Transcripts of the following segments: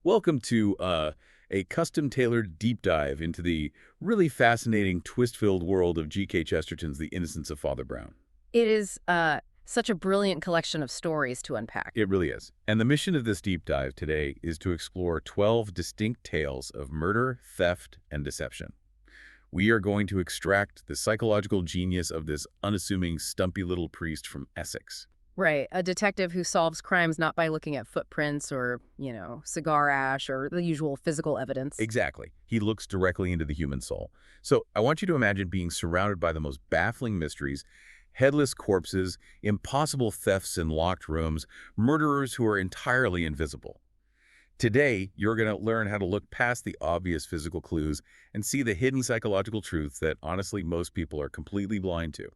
Welcome to a custom-tailored deep dive into the really fascinating, twist-filled world of G K Chesterton's The Innocence of Father Brown. It is such a brilliant collection of stories to unpack. It really is. And the mission of this deep dive today is to explore 12 distinct tales of murder, theft, and deception. We are going to extract the psychological genius of this unassuming, stumpy little priest from Essex. Right, a detective who solves crimes not by looking at footprints or, cigar ash or the usual physical evidence. Exactly. He looks directly into the human soul. So I want you to imagine being surrounded by the most baffling mysteries, headless corpses, impossible thefts in locked rooms, murderers who are entirely invisible. Today, you're going to learn how to look past the obvious physical clues and see the hidden psychological truths that, honestly, most people are completely blind to.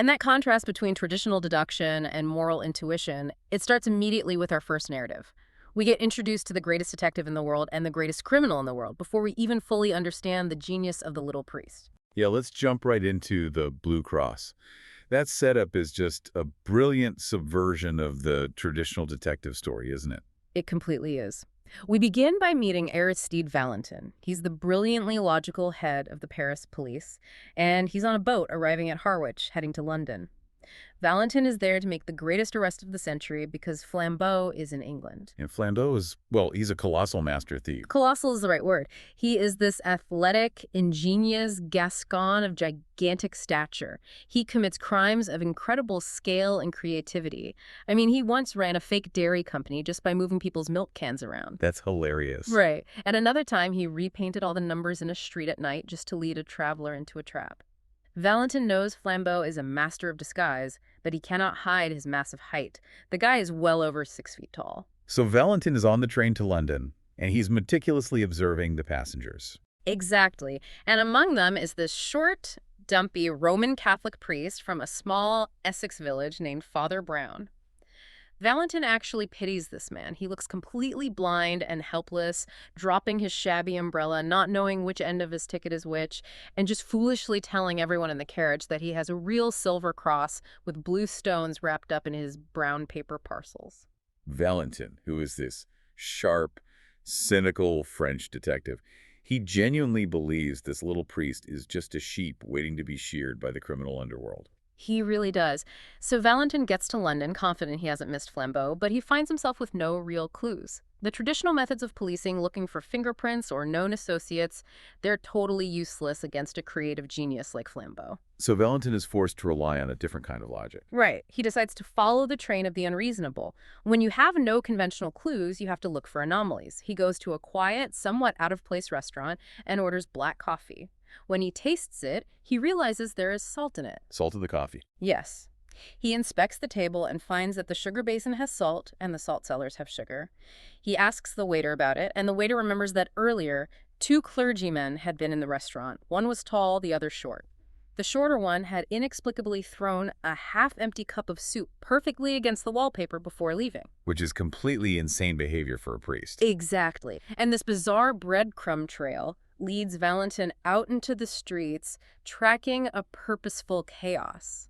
And that contrast between traditional deduction and moral intuition, it starts immediately with our first narrative. We get introduced to the greatest detective in the world and the greatest criminal in the world before we even fully understand the genius of the little priest. Yeah, let's jump right into the Blue Cross. That setup is just a brilliant subversion of the traditional detective story, isn't it? It completely is. We begin by meeting Aristide Valentin. He's the brilliantly logical head of the Paris police, and he's on a boat arriving at Harwich, heading to London. Valentin is there to make the greatest arrest of the century because Flambeau is in England. And Flambeau is, well, he's a colossal master thief. Colossal is the right word. He is this athletic, ingenious Gascon of gigantic stature. He commits crimes of incredible scale and creativity. I mean, he once ran a fake dairy company just by moving people's milk cans around. That's hilarious. Right. At another time, he repainted all the numbers in a street at night just to lead a traveler into a trap. Valentin knows Flambeau is a master of disguise, but he cannot hide his massive height. The guy is well over 6 feet tall. So Valentin is on the train to London, and he's meticulously observing the passengers. Exactly. And among them is this short, dumpy Roman Catholic priest from a small Essex village named Father Brown. Valentin actually pities this man. He looks completely blind and helpless, dropping his shabby umbrella, not knowing which end of his ticket is which, and just foolishly telling everyone in the carriage that he has a real silver cross with blue stones wrapped up in his brown paper parcels. Valentin, who is this sharp, cynical French detective, he genuinely believes this little priest is just a sheep waiting to be sheared by the criminal underworld. He really does. So Valentin gets to London confident he hasn't missed Flambeau, but he finds himself with no real clues. The traditional methods of policing, looking for fingerprints or known associates, they're totally useless against a creative genius like Flambeau. So Valentin is forced to rely on a different kind of logic. Right. He decides to follow the train of the unreasonable. When you have no conventional clues, you have to look for anomalies. He goes to a quiet, somewhat out-of-place restaurant and orders black coffee. When he tastes it, he realizes there is salt in it. Salt in the coffee. Yes. He inspects the table and finds that the sugar basin has salt and the salt cellars have sugar. He asks the waiter about it, and the waiter remembers that earlier, 2 clergymen had been in the restaurant. One was tall, the other short. The shorter one had inexplicably thrown a half-empty cup of soup perfectly against the wallpaper before leaving. Which is completely insane behavior for a priest. Exactly. And this bizarre breadcrumb trail leads Valentin out into the streets, tracking a purposeful chaos.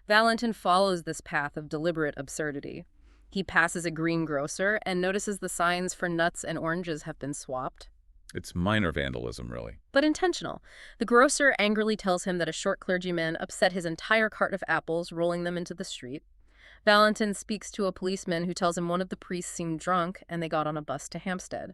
Valentin follows this path of deliberate absurdity. He passes a greengrocer and notices the signs for nuts and oranges have been swapped. It's minor vandalism, really. But intentional. The grocer angrily tells him that a short clergyman upset his entire cart of apples, rolling them into the street. Valentin speaks to a policeman who tells him one of the priests seemed drunk and they got on a bus to Hampstead.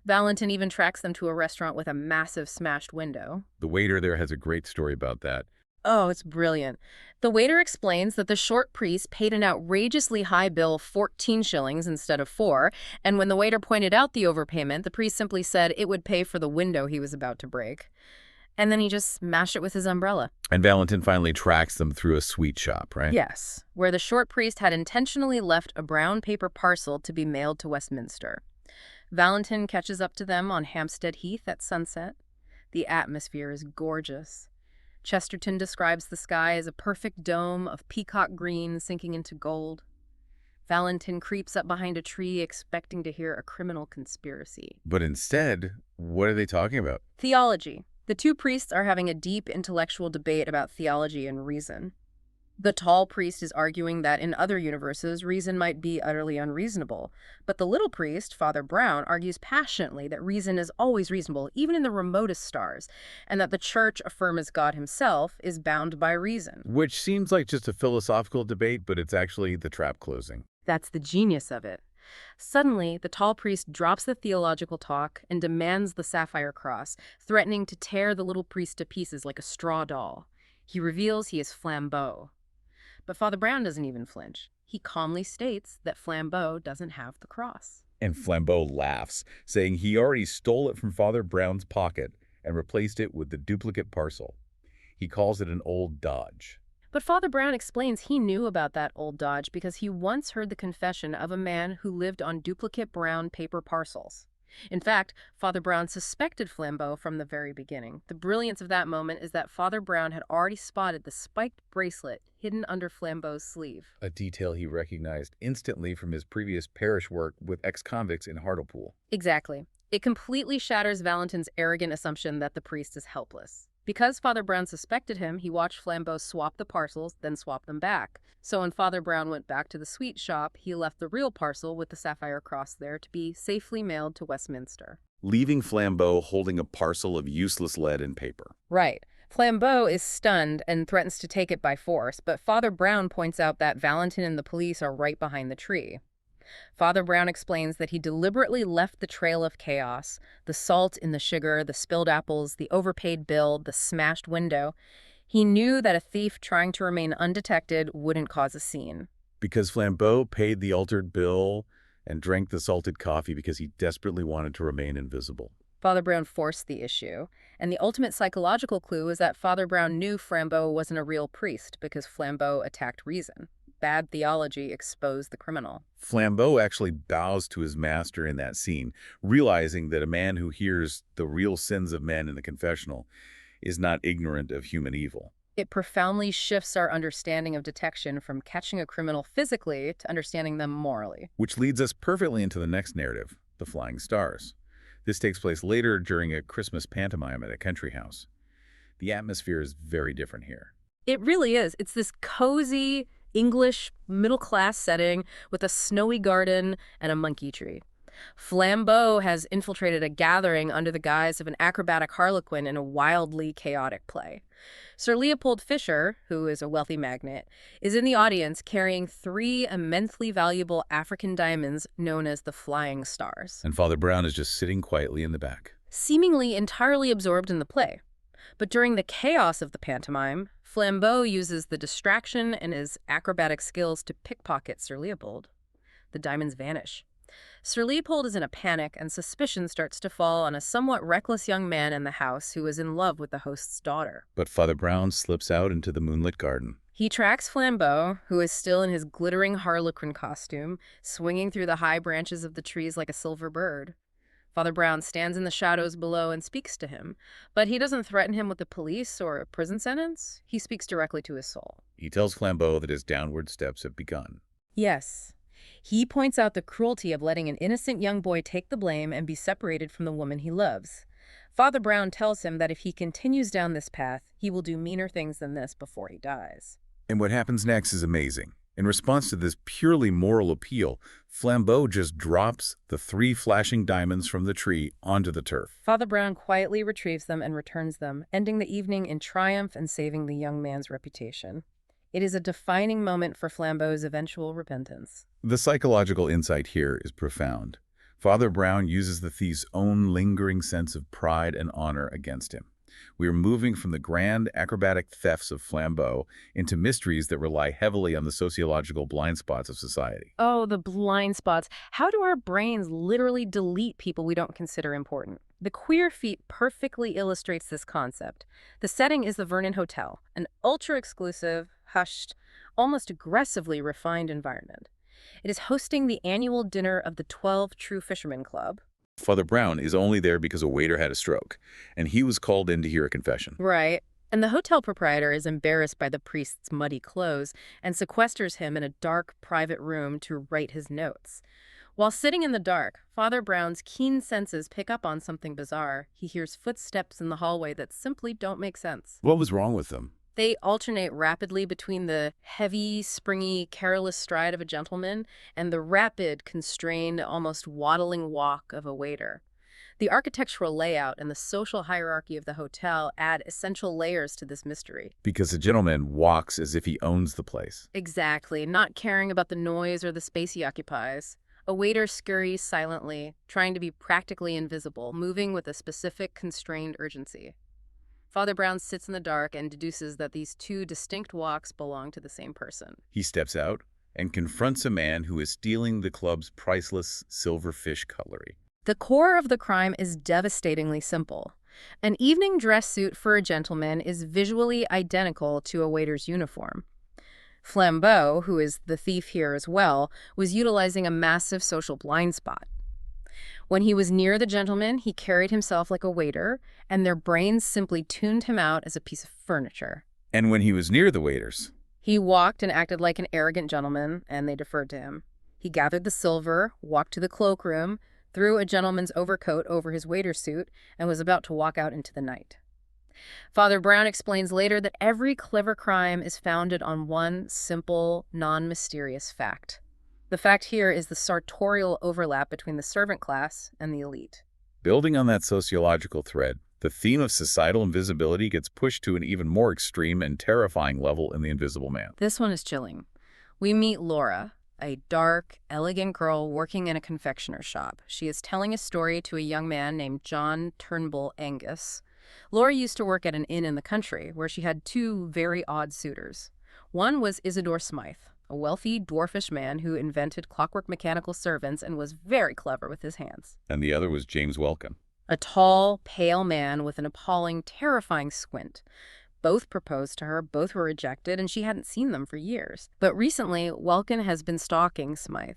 Valentin even tracks them to a restaurant with a massive smashed window. The waiter there has a great story about that. Oh, it's brilliant. The waiter explains that the short priest paid an outrageously high bill, 14 shillings instead of 4, and when the waiter pointed out the overpayment, the priest simply said it would pay for the window he was about to break. And then he just smashed it with his umbrella. And Valentin finally tracks them through a sweet shop, right? Yes, where the short priest had intentionally left a brown paper parcel to be mailed to Westminster. Valentin catches up to them on Hampstead Heath at sunset. The atmosphere is gorgeous. Chesterton describes the sky as a perfect dome of peacock green sinking into gold. Valentin creeps up behind a tree expecting to hear a criminal conspiracy. But instead, what are they talking about? Theology. The 2 priests are having a deep intellectual debate about theology and reason. The tall priest is arguing that in other universes, reason might be utterly unreasonable. But the little priest, Father Brown, argues passionately that reason is always reasonable, even in the remotest stars, and that the church, affirm as God himself, is bound by reason. Which seems like just a philosophical debate, but it's actually the trap closing. That's the genius of it. Suddenly, the tall priest drops the theological talk and demands the sapphire cross, threatening to tear the little priest to pieces like a straw doll. He reveals he is Flambeau. But Father Brown doesn't even flinch. He calmly states that Flambeau doesn't have the cross. And Flambeau laughs, saying he already stole it from Father Brown's pocket and replaced it with the duplicate parcel. He calls it an old dodge. But Father Brown explains he knew about that old dodge because he once heard the confession of a man who lived on duplicate brown paper parcels. In fact, Father Brown suspected Flambeau from the very beginning. The brilliance of that moment is that Father Brown had already spotted the spiked bracelet hidden under Flambeau's sleeve. A detail he recognized instantly from his previous parish work with ex-convicts in Hartlepool. Exactly. It completely shatters Valentin's arrogant assumption that the priest is helpless. Because Father Brown suspected him, he watched Flambeau swap the parcels, then swap them back. So when Father Brown went back to the sweet shop, he left the real parcel with the sapphire cross there to be safely mailed to Westminster. Leaving Flambeau holding a parcel of useless lead and paper. Right. Flambeau is stunned and threatens to take it by force, but Father Brown points out that Valentin and the police are right behind the tree. Father Brown explains that he deliberately left the trail of chaos, the salt in the sugar, the spilled apples, the overpaid bill, the smashed window. He knew that a thief trying to remain undetected wouldn't cause a scene. Because Flambeau paid the altered bill and drank the salted coffee because he desperately wanted to remain invisible. Father Brown forced the issue, and the ultimate psychological clue is that Father Brown knew Flambeau wasn't a real priest because Flambeau attacked reason. Bad theology exposed the criminal. Flambeau actually bows to his master in that scene, realizing that a man who hears the real sins of men in the confessional is not ignorant of human evil. It profoundly shifts our understanding of detection from catching a criminal physically to understanding them morally. Which leads us perfectly into the next narrative, the Flying Stars. This takes place later during a Christmas pantomime at a country house. The atmosphere is very different here. It really is. It's this cozy, English, middle-class setting with a snowy garden and a monkey tree. Flambeau has infiltrated a gathering under the guise of an acrobatic harlequin in a wildly chaotic play. Sir Leopold Fisher, who is a wealthy magnate, is in the audience carrying 3 immensely valuable African diamonds known as the Flying Stars. And Father Brown is just sitting quietly in the back. Seemingly entirely absorbed in the play. But during the chaos of the pantomime, Flambeau uses the distraction and his acrobatic skills to pickpocket Sir Leopold. The diamonds vanish. Sir Leopold is in a panic, and suspicion starts to fall on a somewhat reckless young man in the house who is in love with the host's daughter. But Father Brown slips out into the moonlit garden. He tracks Flambeau, who is still in his glittering harlequin costume, swinging through the high branches of the trees like a silver bird. Father Brown stands in the shadows below and speaks to him, but he doesn't threaten him with the police or a prison sentence. He speaks directly to his soul. He tells Flambeau that his downward steps have begun. Yes. He points out the cruelty of letting an innocent young boy take the blame and be separated from the woman he loves. Father Brown tells him that if he continues down this path, he will do meaner things than this before he dies. And what happens next is amazing. In response to this purely moral appeal, Flambeau just drops the 3 flashing diamonds from the tree onto the turf. Father Brown quietly retrieves them and returns them, ending the evening in triumph and saving the young man's reputation. It is a defining moment for Flambeau's eventual repentance. The psychological insight here is profound. Father Brown uses the thief's own lingering sense of pride and honor against him. We are moving from the grand acrobatic thefts of Flambeau into mysteries that rely heavily on the sociological blind spots of society. Oh, the blind spots. How do our brains literally delete people we don't consider important? The Queer Feet perfectly illustrates this concept. The setting is the Vernon Hotel, an ultra-exclusive, hushed, almost aggressively refined environment. It is hosting the annual dinner of the 12 True Fishermen Club. Father Brown is only there because a waiter had a stroke, and he was called in to hear a confession. Right. And the hotel proprietor is embarrassed by the priest's muddy clothes and sequesters him in a dark, private room to write his notes. While sitting in the dark, Father Brown's keen senses pick up on something bizarre. He hears footsteps in the hallway that simply don't make sense. What was wrong with them? They alternate rapidly between the heavy, springy, careless stride of a gentleman and the rapid, constrained, almost waddling walk of a waiter. The architectural layout and the social hierarchy of the hotel add essential layers to this mystery. Because a gentleman walks as if he owns the place. Exactly, not caring about the noise or the space he occupies. A waiter scurries silently, trying to be practically invisible, moving with a specific, constrained urgency. Father Brown sits in the dark and deduces that these two distinct walks belong to the same person. He steps out and confronts a man who is stealing the club's priceless silverfish cutlery. The core of the crime is devastatingly simple. An evening dress suit for a gentleman is visually identical to a waiter's uniform. Flambeau, who is the thief here as well, was utilizing a massive social blind spot. When he was near the gentleman, he carried himself like a waiter, and their brains simply tuned him out as a piece of furniture. And when he was near the waiters, He walked and acted like an arrogant gentleman, and they deferred to him. He gathered the silver, walked to the cloakroom, threw a gentleman's overcoat over his waiter suit, and was about to walk out into the night. Father Brown explains later that every clever crime is founded on one simple, non-mysterious fact. The fact here is the sartorial overlap between the servant class and the elite. building on that sociological thread, the theme of societal invisibility gets pushed to an even more extreme and terrifying level in The Invisible Man. This one is chilling. We meet Laura, a dark, elegant girl working in a confectioner's shop. She is telling a story to a young man named John Turnbull Angus. Laura used to work at an inn in the country where she had two very odd suitors. One was Isidore Smythe, a wealthy, dwarfish man who invented clockwork mechanical servants and was very clever with his hands. And the other was James Welkin. A tall, pale man with an appalling, terrifying squint. Both proposed to her, both were rejected, and she hadn't seen them for years. But recently, Welkin has been stalking Smythe.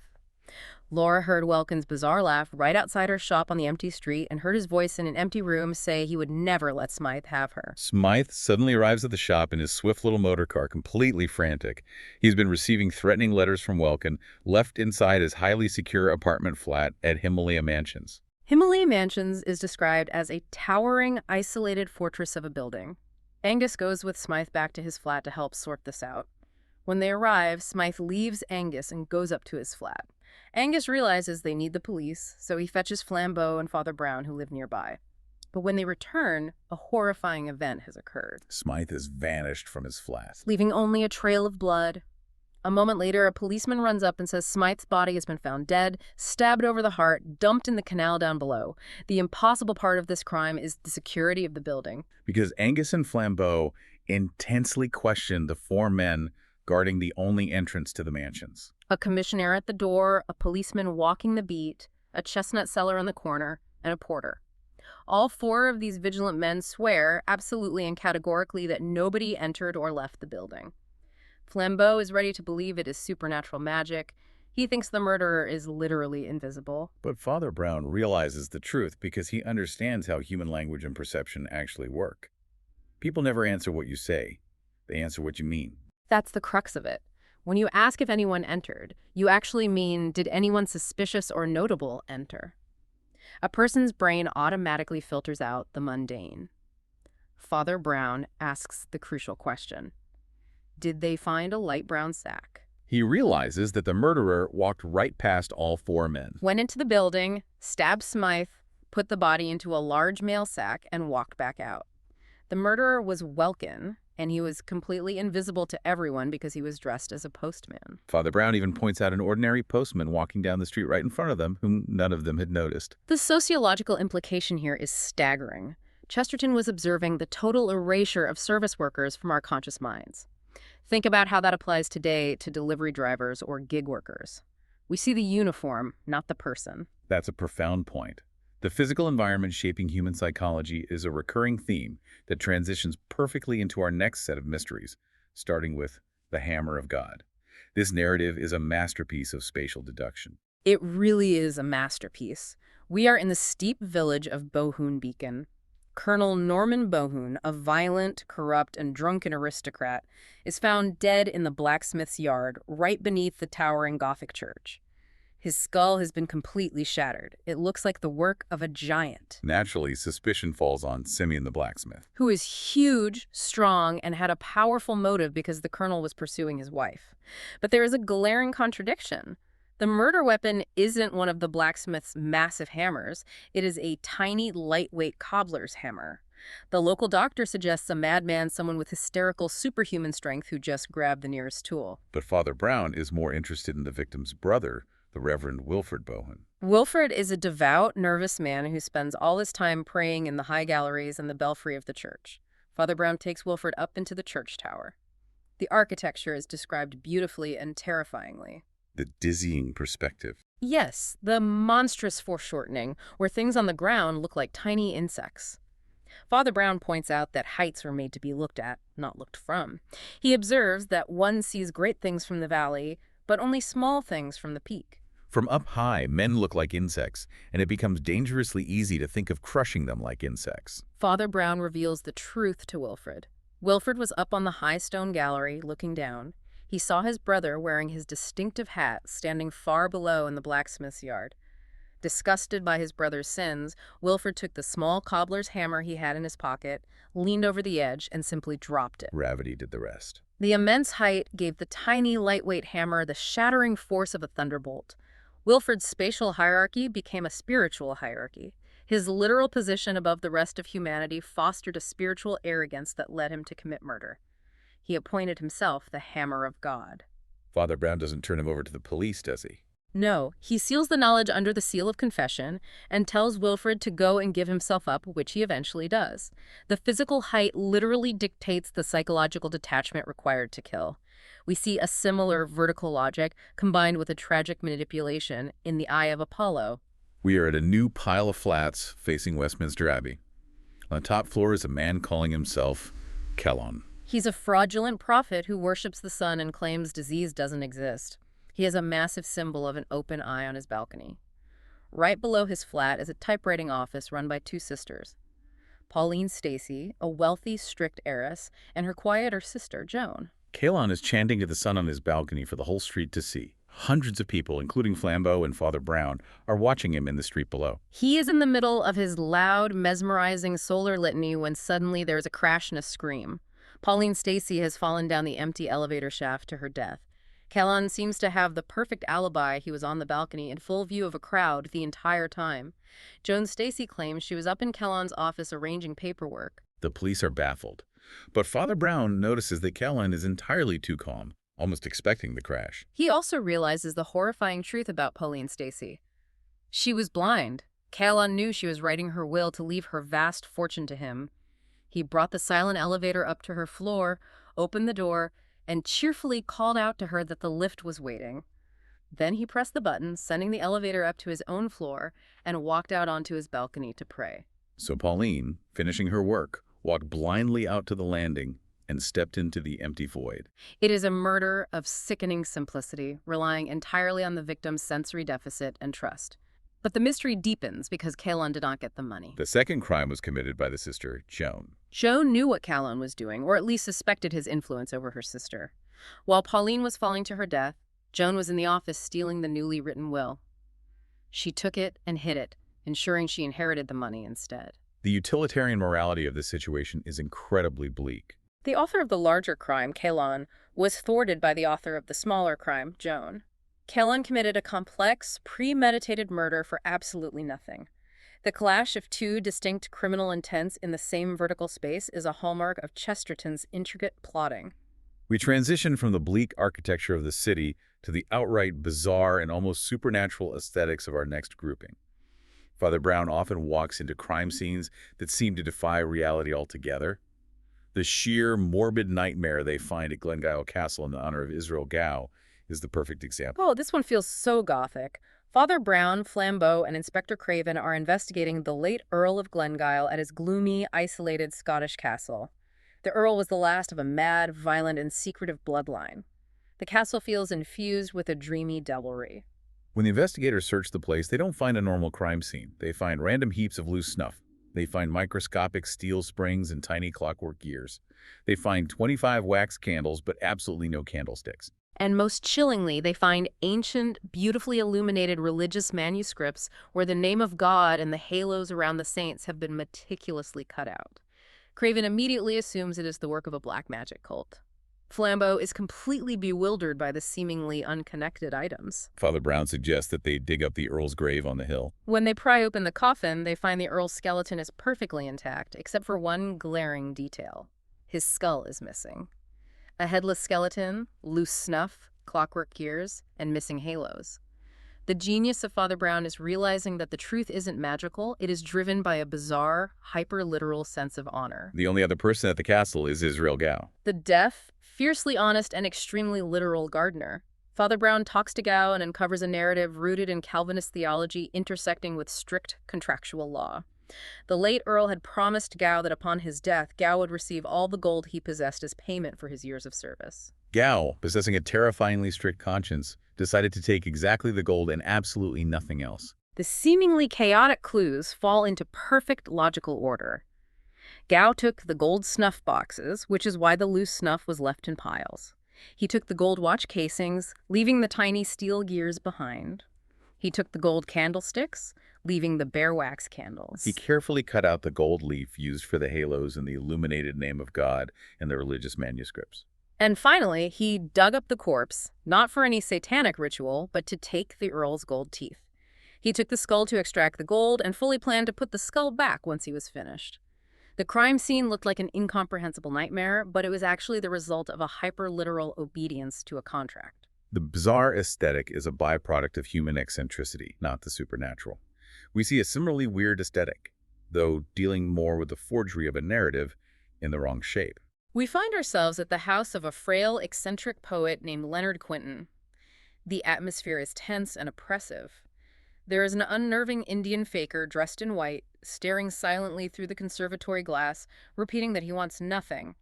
Laura heard Welkin's bizarre laugh right outside her shop on the empty street and heard his voice in an empty room say he would never let Smythe have her. Smythe suddenly arrives at the shop in his swift little motor car, completely frantic. He's been receiving threatening letters from Welkin, left inside his highly secure apartment flat at Himalaya Mansions. Himalaya Mansions is described as a towering, isolated fortress of a building. Angus goes with Smythe back to his flat to help sort this out. When they arrive, Smythe leaves Angus and goes up to his flat. Angus realizes they need the police, so he fetches Flambeau and Father Brown, who live nearby. But when they return, a horrifying event has occurred, Smythe has vanished from his flat. leaving only a trail of blood. A moment later, a policeman runs up and says Smythe's body has been found dead, stabbed over the heart, dumped in the canal down below. The impossible part of this crime is the security of the building. Because Angus and Flambeau intensely questioned the four men guarding the only entrance to the mansions. A commissionaire at the door, a policeman walking the beat, a chestnut seller on the corner, and a porter. All four of these vigilant men swear, absolutely and categorically, that nobody entered or left the building. Flambeau is ready to believe it is supernatural magic. He thinks the murderer is literally invisible. But Father Brown realizes the truth because he understands how human language and perception actually work. People never answer what you say. They answer what you mean. That's the crux of it. When you ask if anyone entered, you actually mean, did anyone suspicious or notable enter? A person's brain automatically filters out the mundane. Father Brown asks the crucial question. Did they find a light brown sack? He realizes that the murderer walked right past all four men. Went into the building, stabbed Smythe, put the body into a large mail sack, and walked back out. The murderer was Welkin, and he was completely invisible to everyone because he was dressed as a postman. Father Brown even points out an ordinary postman walking down the street right in front of them, whom none of them had noticed. The sociological implication here is staggering. Chesterton was observing the total erasure of service workers from our conscious minds. Think about how that applies today to delivery drivers or gig workers. We see the uniform, not the person. That's a profound point. The physical environment shaping human psychology is a recurring theme that transitions perfectly into our next set of mysteries, starting with the Hammer of God. This narrative is a masterpiece of spatial deduction. It really is a masterpiece. We are in the steep village of Bohun Beacon. Colonel Norman Bohun, a violent, corrupt, and drunken aristocrat, is found dead in the blacksmith's yard right beneath the towering Gothic church. His skull has been completely shattered. It looks like the work of a giant, Naturally, suspicion falls on Simeon the blacksmith. who is huge, strong, and had a powerful motive because the colonel was pursuing his wife. But there is a glaring contradiction. The murder weapon isn't one of the blacksmith's massive hammers. It is a tiny, lightweight cobbler's hammer. The local doctor suggests a madman, someone with hysterical superhuman strength who just grabbed the nearest tool. But Father Brown is more interested in the victim's brother, the Reverend Wilfred Bowen. Wilfred is a devout, nervous man who spends all his time praying in the high galleries and the belfry of the church. Father Brown takes Wilfred up into the church tower. The architecture is described beautifully and terrifyingly. The dizzying perspective. Yes, the monstrous foreshortening, where things on the ground look like tiny insects. Father Brown points out that heights were made to be looked at, not looked from. He observes that one sees great things from the valley, but only small things from the peak. From up high, men look like insects, and it becomes dangerously easy to think of crushing them like insects. Father Brown reveals the truth to Wilfred. Wilfred was up on the high stone gallery, looking down. He saw his brother wearing his distinctive hat, standing far below in the blacksmith's yard. Disgusted by his brother's sins, Wilfred took the small cobbler's hammer he had in his pocket, leaned over the edge, and simply dropped it. Gravity did the rest. The immense height gave the tiny, lightweight hammer the shattering force of a thunderbolt. Wilfred's spatial hierarchy became a spiritual hierarchy. His literal position above the rest of humanity fostered a spiritual arrogance that led him to commit murder. He appointed himself the Hammer of God. Father Brown doesn't turn him over to the police, does he? No, he seals the knowledge under the seal of confession and tells Wilfred to go and give himself up, which he eventually does. The physical height literally dictates the psychological detachment required to kill. We see a similar vertical logic combined with a tragic manipulation in The Eye of Apollo. We are at a new pile of flats facing Westminster Abbey. On the top floor is a man calling himself Kellon. He's a fraudulent prophet who worships the sun and claims disease doesn't exist. He has a massive symbol of an open eye on his balcony. Right below his flat is a typewriting office run by two sisters. Pauline Stacy, a wealthy, strict heiress, and her quieter sister, Joan. Kellon is chanting to the sun on his balcony for the whole street to see. Hundreds of people, including Flambeau and Father Brown, are watching him in the street below. He is in the middle of his loud, mesmerizing solar litany when suddenly there's a crash and a scream. Pauline Stacy has fallen down the empty elevator shaft to her death. Kellon seems to have the perfect alibi. He was on the balcony in full view of a crowd the entire time. Joan Stacy claims she was up in Kellon's office arranging paperwork. The police are baffled. But Father Brown notices that Kellon is entirely too calm, almost expecting the crash. He also realizes the horrifying truth about Pauline Stacy. She was blind. Kellon knew she was writing her will to leave her vast fortune to him. He brought the silent elevator up to her floor, opened the door, and cheerfully called out to her that the lift was waiting. Then he pressed the button, sending the elevator up to his own floor, and walked out onto his balcony to pray. So Pauline, finishing her work, walked blindly out to the landing and stepped into the empty void. It is a murder of sickening simplicity, relying entirely on the victim's sensory deficit and trust. But the mystery deepens because Kellon did not get the money. The second crime was committed by the sister, Joan. Joan knew what Kellon was doing, or at least suspected his influence over her sister. While Pauline was falling to her death, Joan was in the office stealing the newly written will. She took it and hid it, ensuring she inherited the money instead. The utilitarian morality of this situation is incredibly bleak. The author of the larger crime, Kellon, was thwarted by the author of the smaller crime, Joan. Kellon committed a complex, premeditated murder for absolutely nothing. The clash of two distinct criminal intents in the same vertical space is a hallmark of Chesterton's intricate plotting. We transition from the bleak architecture of the city to the outright bizarre and almost supernatural aesthetics of our next grouping. Father Brown often walks into crime scenes that seem to defy reality altogether. The sheer, morbid nightmare they find at Glengyle Castle in honor of Israel Gow is the perfect example. Oh, this one feels so gothic. Father Brown, Flambeau, and Inspector Craven are investigating the late Earl of Glengyle at his gloomy, isolated Scottish castle. The Earl was the last of a mad, violent, and secretive bloodline. The castle feels infused with a dreamy devilry. When the investigators search the place, they don't find a normal crime scene. They find random heaps of loose snuff. They find microscopic steel springs and tiny clockwork gears. They find 25 wax candles, but absolutely no candlesticks. And most chillingly, they find ancient, beautifully illuminated religious manuscripts where the name of God and the halos around the saints have been meticulously cut out. Craven immediately assumes it is the work of a black magic cult. Flambeau is completely bewildered by the seemingly unconnected items. Father Brown suggests that they dig up the Earl's grave on the hill. When they pry open the coffin, they find the Earl's skeleton is perfectly intact, except for one glaring detail. His skull is missing. A headless skeleton, loose snuff, clockwork gears, and missing halos. The genius of Father Brown is realizing that the truth isn't magical, it is driven by a bizarre, hyper-literal sense of honor. The only other person at the castle is Israel Gow. The deaf, fiercely honest, and extremely literal gardener. Father Brown talks to Gow and uncovers a narrative rooted in Calvinist theology intersecting with strict contractual law. The late Earl had promised Gow that upon his death, Gow would receive all the gold he possessed as payment for his years of service. Gow, possessing a terrifyingly strict conscience, decided to take exactly the gold and absolutely nothing else. The seemingly chaotic clues fall into perfect logical order. Gow took the gold snuff boxes, which is why the loose snuff was left in piles. He took the gold watch casings, leaving the tiny steel gears behind. He took the gold candlesticks, leaving the bare wax candles. He carefully cut out the gold leaf used for the halos and the illuminated name of God in the religious manuscripts. And finally, he dug up the corpse, not for any satanic ritual, but to take the Earl's gold teeth. He took the skull to extract the gold and fully planned to put the skull back once he was finished. The crime scene looked like an incomprehensible nightmare, but it was actually the result of a hyper-literal obedience to a contract. The bizarre aesthetic is a byproduct of human eccentricity, not the supernatural. We see a similarly weird aesthetic, though dealing more with the forgery of a narrative in the wrong shape. We find ourselves at the house of a frail, eccentric poet named Leonard Quinton. The atmosphere is tense and oppressive. There is an unnerving Indian faker dressed in white, staring silently through the conservatory glass, repeating that he wants nothing.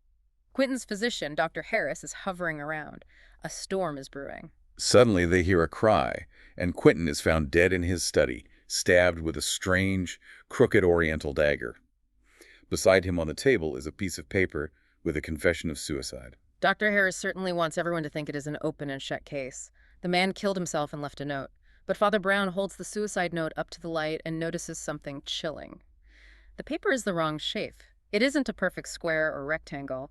Quinton's physician, Dr. Harris, is hovering around. A storm is brewing. Suddenly they hear a cry, and Quentin is found dead in his study, stabbed with a strange, crooked oriental dagger. Beside him on the table is a piece of paper with a confession of suicide. Dr. Harris certainly wants everyone to think it is an open and shut case. The man killed himself and left a note. But Father Brown holds the suicide note up to the light and notices something chilling. The paper is the wrong shape. It isn't a perfect square or rectangle.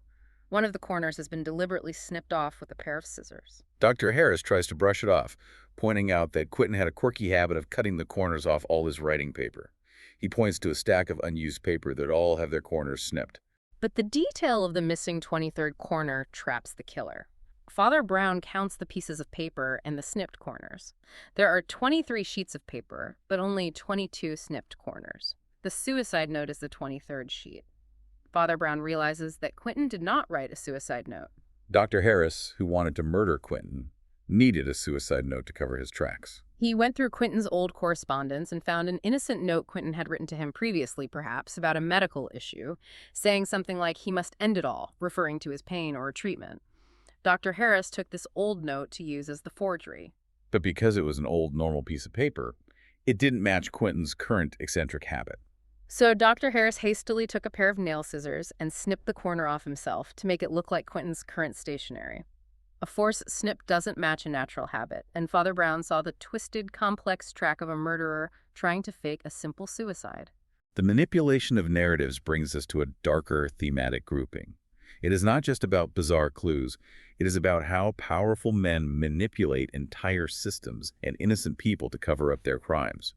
One of the corners has been deliberately snipped off with a pair of scissors. Dr. Harris tries to brush it off, pointing out that Quentin had a quirky habit of cutting the corners off all his writing paper. He points to a stack of unused paper that all have their corners snipped. But the detail of the missing 23rd corner traps the killer. Father Brown counts the pieces of paper and the snipped corners. There are 23 sheets of paper, but only 22 snipped corners. The suicide note is the 23rd sheet. Father Brown realizes that Quentin did not write a suicide note. Dr. Harris, who wanted to murder Quentin, needed a suicide note to cover his tracks. He went through Quentin's old correspondence and found an innocent note Quentin had written to him previously, perhaps, about a medical issue, saying something like he must end it all, referring to his pain or treatment. Dr. Harris took this old note to use as the forgery. But because it was an old, normal piece of paper, it didn't match Quentin's current eccentric habit. So Dr. Harris hastily took a pair of nail scissors and snipped the corner off himself to make it look like Quentin's current stationery. A forced snip doesn't match a natural habit, and Father Brown saw the twisted, complex track of a murderer trying to fake a simple suicide. The manipulation of narratives brings us to a darker thematic grouping. It is not just about bizarre clues. It is about how powerful men manipulate entire systems and innocent people to cover up their crimes.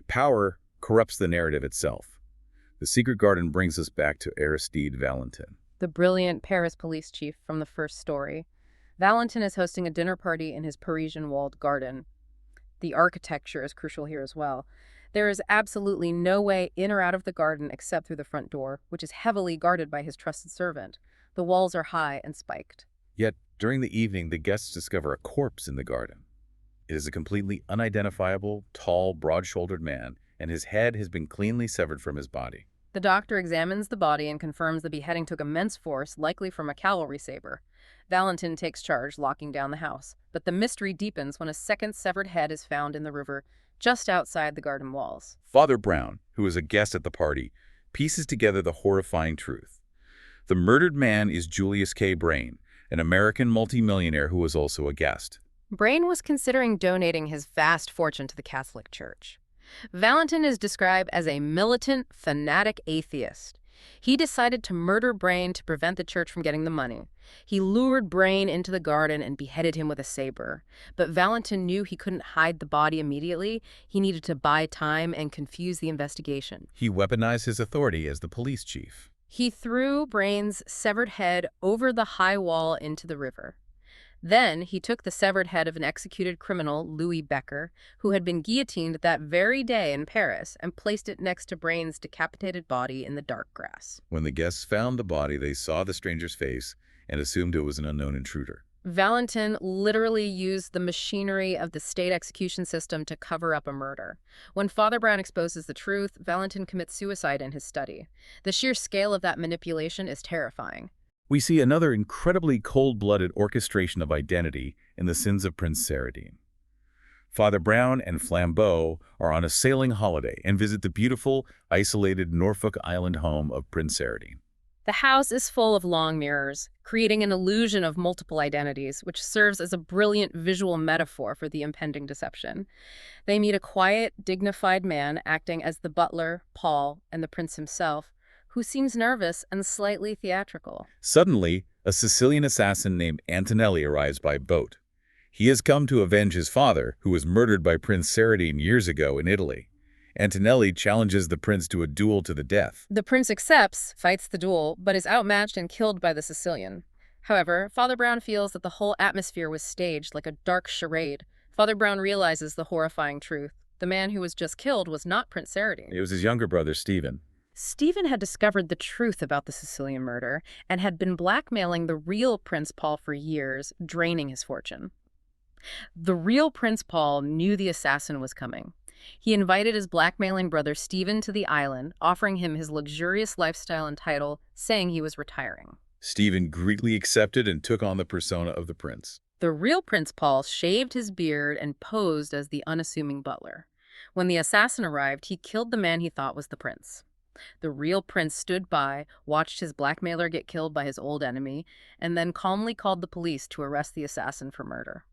Power corrupts the narrative itself. The Secret Garden brings us back to Aristide Valentin, The brilliant Paris police chief from the first story. Valentin is hosting a dinner party in his Parisian walled garden. The architecture is crucial here as well. There is absolutely no way in or out of the garden except through the front door, which is heavily guarded by his trusted servant. The walls are high and spiked. Yet, during the evening, the guests discover a corpse in the garden. It is a completely unidentifiable, tall, broad-shouldered man, and his head has been cleanly severed from his body. The doctor examines the body and confirms the beheading took immense force, likely from a cavalry saber. Valentin takes charge, locking down the house. But the mystery deepens when a second severed head is found in the river, just outside the garden walls. Father Brown, who is a guest at the party, pieces together the horrifying truth. The murdered man is Julius K. Brain, an American multimillionaire who was also a guest. Brain was considering donating his vast fortune to the Catholic Church. Valentin is described as a militant, fanatic atheist. He decided to murder Brain to prevent the church from getting the money. He lured Brain into the garden and beheaded him with a saber. But Valentin knew he couldn't hide the body immediately. He needed to buy time and confuse the investigation. He weaponized his authority as the police chief. He threw Brain's severed head over the high wall into the river. Then he took the severed head of an executed criminal, Louis Becker, who had been guillotined that very day in Paris, and placed it next to Brain's decapitated body in the dark grass. When the guests found the body, they saw the stranger's face and assumed it was an unknown intruder. Valentin literally used the machinery of the state execution system to cover up a murder. When Father Brown exposes the truth, Valentin commits suicide in his study. The sheer scale of that manipulation is terrifying. We see another incredibly cold-blooded orchestration of identity in the sins of Prince Saradine. Father Brown and Flambeau are on a sailing holiday and visit the beautiful, isolated Norfolk Island home of Prince Saradine. The house is full of long mirrors, creating an illusion of multiple identities, which serves as a brilliant visual metaphor for the impending deception. They meet a quiet, dignified man acting as the butler, Paul, and the prince himself, who seems nervous and slightly theatrical. Suddenly, a Sicilian assassin named Antonelli arrives by boat. He has come to avenge his father, who was murdered by Prince Saradine years ago in Italy. Antonelli challenges the prince to a duel to the death. The prince accepts, fights the duel, but is outmatched and killed by the Sicilian. However, Father Brown feels that the whole atmosphere was staged like a dark charade. Father Brown realizes the horrifying truth. The man who was just killed was not Prince Saradine. It was his younger brother, Stephen. Stephen had discovered the truth about the Sicilian murder and had been blackmailing the real Prince Paul for years, draining his fortune. The real Prince Paul knew the assassin was coming. He invited his blackmailing brother Stephen to the island, offering him his luxurious lifestyle and title, saying he was retiring. Stephen greedily accepted and took on the persona of the prince. The real Prince Paul shaved his beard and posed as the unassuming butler. When the assassin arrived, he killed the man he thought was the prince. The real prince stood by, watched his blackmailer get killed by his old enemy, and then calmly called the police to arrest the assassin for murder.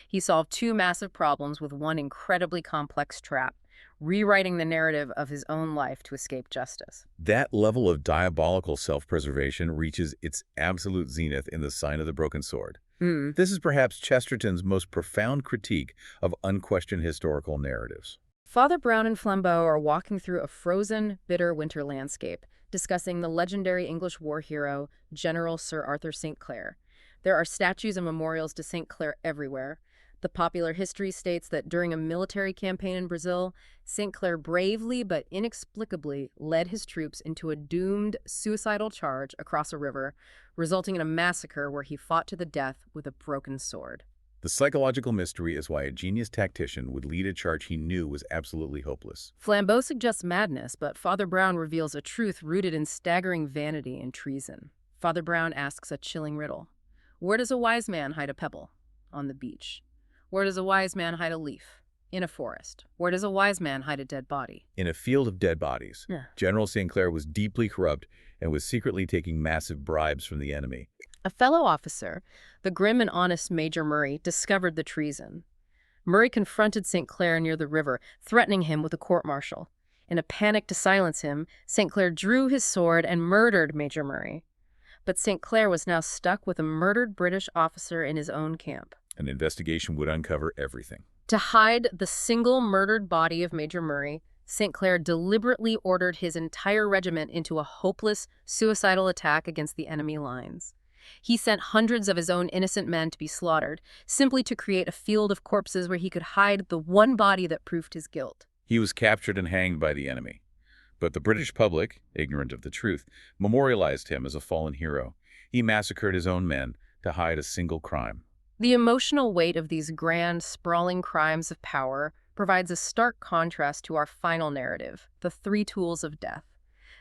He solved two massive problems with one incredibly complex trap, rewriting the narrative of his own life to escape justice. That level of diabolical self-preservation reaches its absolute zenith in The Sign of the Broken Sword. This is perhaps Chesterton's most profound critique of unquestioned historical narratives. Father Brown and Flambeau are walking through a frozen, bitter winter landscape, discussing the legendary English war hero, General Sir Arthur St. Clair. There are statues and memorials to St. Clair everywhere. The popular history states that during a military campaign in Brazil, St. Clair bravely but inexplicably led his troops into a doomed suicidal charge across a river, resulting in a massacre where he fought to the death with a broken sword. The psychological mystery is why a genius tactician would lead a charge he knew was absolutely hopeless. Flambeau suggests madness, but Father Brown reveals a truth rooted in staggering vanity and treason. Father Brown asks a chilling riddle. Where does a wise man hide a pebble? On the beach. Where does a wise man hide a leaf? In a forest. Where does a wise man hide a dead body? In a field of dead bodies. General St. Clair was deeply corrupt and was secretly taking massive bribes from the enemy. A fellow officer, the grim and honest Major Murray, discovered the treason. Murray confronted St. Clair near the river, threatening him with a court-martial. In a panic to silence him, St. Clair drew his sword and murdered Major Murray. But St. Clair was now stuck with a murdered British officer in his own camp. An investigation would uncover everything. To hide the single murdered body of Major Murray, St. Clair deliberately ordered his entire regiment into a hopeless, suicidal attack against the enemy lines. He sent hundreds of his own innocent men to be slaughtered, simply to create a field of corpses where he could hide the one body that proved his guilt. He was captured and hanged by the enemy. But the British public, ignorant of the truth, memorialized him as a fallen hero. He massacred his own men to hide a single crime. The emotional weight of these grand, sprawling crimes of power provides a stark contrast to our final narrative, the three tools of death.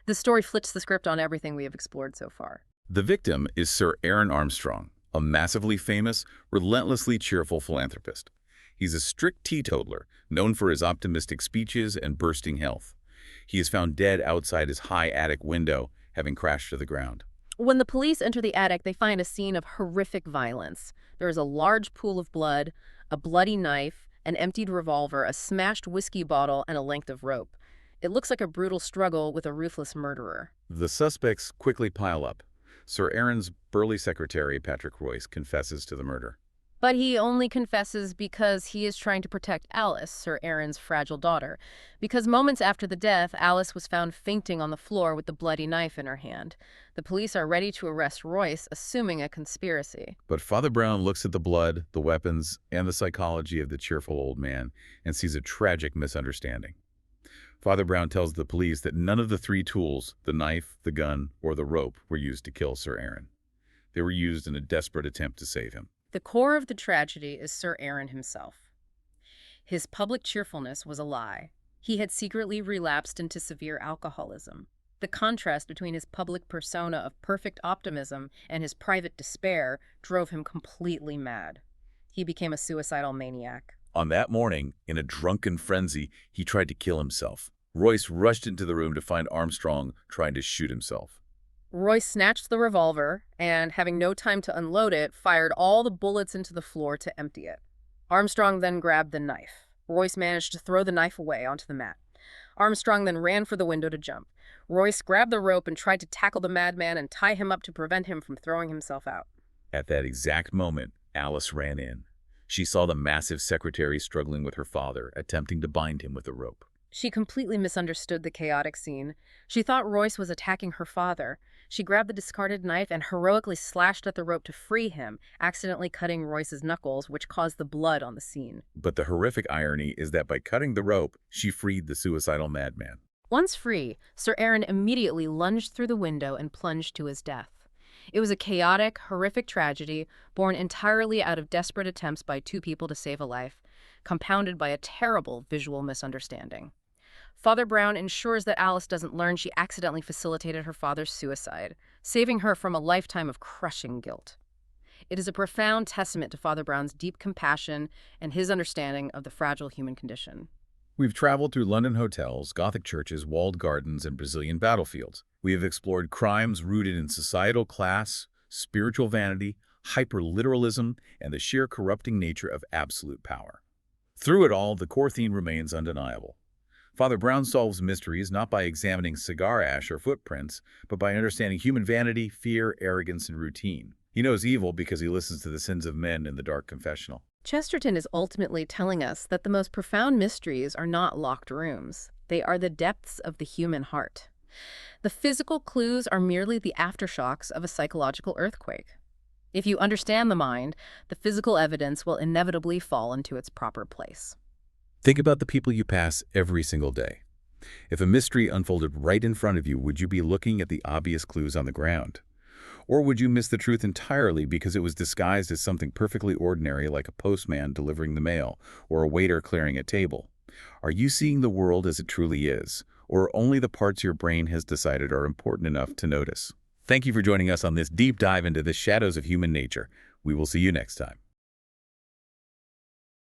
The story flips the script on everything we have explored so far. The victim is Sir Aaron Armstrong, a massively famous, relentlessly cheerful philanthropist. He's a strict teetotaler, known for his optimistic speeches and bursting health. He is found dead outside his high attic window, having crashed to the ground. When the police enter the attic, they find a scene of horrific violence. There is a large pool of blood, a bloody knife, an emptied revolver, a smashed whiskey bottle, and a length of rope. It looks like a brutal struggle with a ruthless murderer. The suspects quickly pile up. Sir Aaron's burly secretary, Patrick Royce, confesses to the murder. But he only confesses because he is trying to protect Alice, Sir Aaron's fragile daughter. Because moments after the death, Alice was found fainting on the floor with the bloody knife in her hand. The police are ready to arrest Royce, assuming a conspiracy. But Father Brown looks at the blood, the weapons, and the psychology of the cheerful old man and sees a tragic misunderstanding. Father Brown tells the police that none of the three tools, the knife, the gun, or the rope, were used to kill Sir Aaron. They were used in a desperate attempt to save him. The core of the tragedy is Sir Aaron himself. His public cheerfulness was a lie. He had secretly relapsed into severe alcoholism. The contrast between his public persona of perfect optimism and his private despair drove him completely mad. He became a suicidal maniac. On that morning, in a drunken frenzy, he tried to kill himself. Royce rushed into the room to find Armstrong trying to shoot himself. Royce snatched the revolver and, having no time to unload it, fired all the bullets into the floor to empty it. Armstrong then grabbed the knife. Royce managed to throw the knife away onto the mat. Armstrong then ran for the window to jump. Royce grabbed the rope and tried to tackle the madman and tie him up to prevent him from throwing himself out. At that exact moment, Alice ran in. She saw the massive secretary struggling with her father, attempting to bind him with a rope. She completely misunderstood the chaotic scene. She thought Royce was attacking her father. She grabbed the discarded knife and heroically slashed at the rope to free him, accidentally cutting Royce's knuckles, which caused the blood on the scene. But the horrific irony is that by cutting the rope, she freed the suicidal madman. Once free, Sir Aaron immediately lunged through the window and plunged to his death. It was a chaotic, horrific tragedy born entirely out of desperate attempts by two people to save a life, compounded by a terrible visual misunderstanding. Father Brown ensures that Alice doesn't learn she accidentally facilitated her father's suicide, saving her from a lifetime of crushing guilt. It is a profound testament to Father Brown's deep compassion and his understanding of the fragile human condition. We've traveled through London hotels, Gothic churches, walled gardens, and Brazilian battlefields. We have explored crimes rooted in societal class, spiritual vanity, hyperliteralism, and the sheer corrupting nature of absolute power. Through it all, the core theme remains undeniable. Father Brown solves mysteries not by examining cigar ash or footprints, but by understanding human vanity, fear, arrogance, and routine. He knows evil because he listens to the sins of men in the dark confessional. Chesterton is ultimately telling us that the most profound mysteries are not locked rooms. They are the depths of the human heart. The physical clues are merely the aftershocks of a psychological earthquake. If you understand the mind, the physical evidence will inevitably fall into its proper place. Think about the people you pass every single day. If a mystery unfolded right in front of you, would you be looking at the obvious clues on the ground? Or would you miss the truth entirely because it was disguised as something perfectly ordinary like a postman delivering the mail or a waiter clearing a table? Are you seeing the world as it truly is, or only the parts your brain has decided are important enough to notice? Thank you for joining us on this deep dive into the shadows of human nature. We will see you next time.